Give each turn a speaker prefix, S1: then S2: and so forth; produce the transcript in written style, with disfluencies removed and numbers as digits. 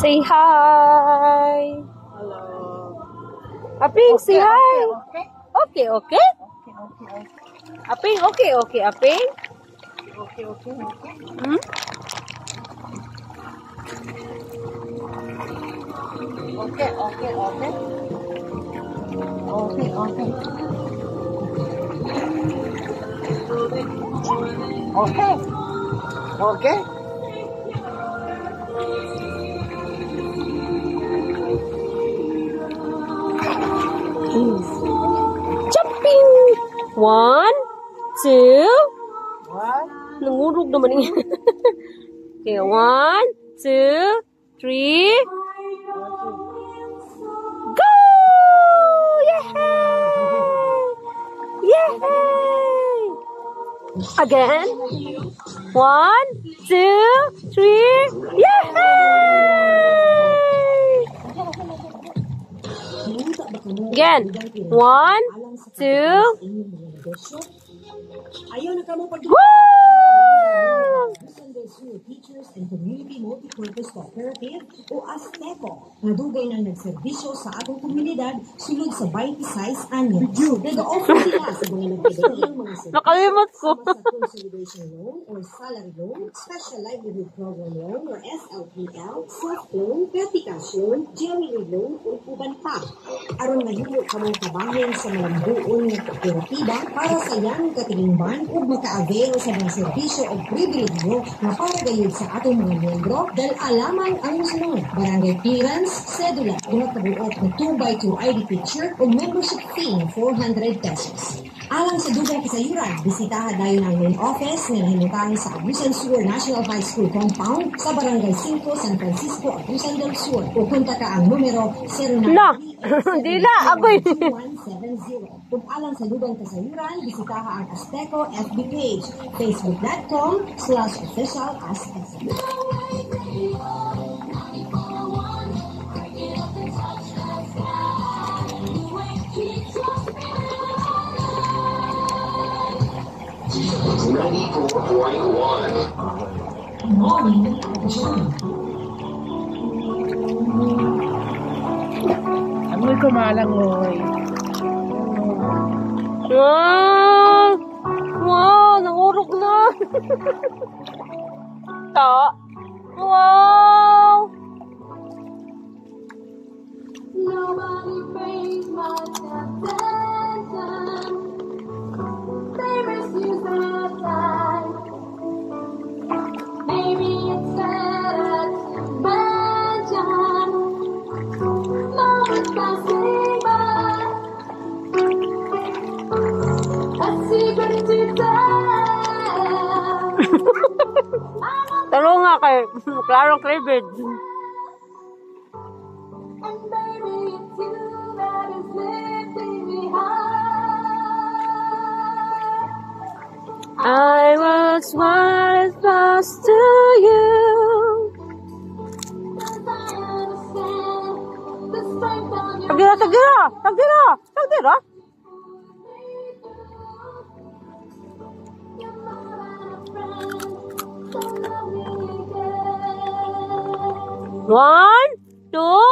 S1: Say hi.
S2: Hello.
S1: Aping,
S2: Okay,
S1: say hi.
S2: okay.
S1: Okay. Aping, okay. Aping.
S2: Okay.
S1: Hmm?
S2: Okay. Okay.
S1: Jumping. 1, 2.
S2: What?
S1: Nangurog naman niya. Okay, 1, 2, 3. Go! Yay! Yay! Again. 1, 2, 3. Yay! Again. 1, 2. Woo!
S3: Teachers and Community Multipurpose Cooperative o ASTECO na dugay na nagserbisyo sa atong komunidad sulod sa 26 anyos. Nag-offer sila sa mga nagpapagayang mga servisyos
S1: Nakalimot ko.
S3: sama sa consolidation loan or salary loan, special livelihood program loan or SLPL, soft loan, vertikasyon, GME loan o uban pa. Aron mahimo ka mong kabahin sa malambuon ng kooperatiba para sa iyang katilingban o maka-avail sa mga serbisyo o pribilegyo na para gayud sa atong mga miyembro dahil alamang ang musunod. Barangay clearance, sedula, duha ka buot na 2x2 ID picture o membership fee na 400 pesos. Alang sa dugang kasayuran, bisitahan dayon ang main office na nahimutan sa Abusan Sur National High School Compound sa Barangay 5, San Francisco, Abusan del Sur o konta ka ang numero 09
S1: No. Dila, agoy.
S3: 2170. Kung alang sa dugang kasayuran, bisitahan ang Azteco FB page, facebook.com/official-azteco.
S2: Amoy ko malangoy.
S1: Wow! Wow! Nangurog na! Ta! Wow!
S4: Nobody pays much attention. They misuse their time. Maybe it's better to mention. Moments passing by. A secret to tell.
S1: Talo nga kay Clarong Cleavage.
S4: And baby, it's you that is lifting me high.
S1: I was what is lost to you.
S4: 'Cause I understand the strength on your
S1: Tagdira!
S4: You're more than a friend, so love me again.
S1: 1, 2,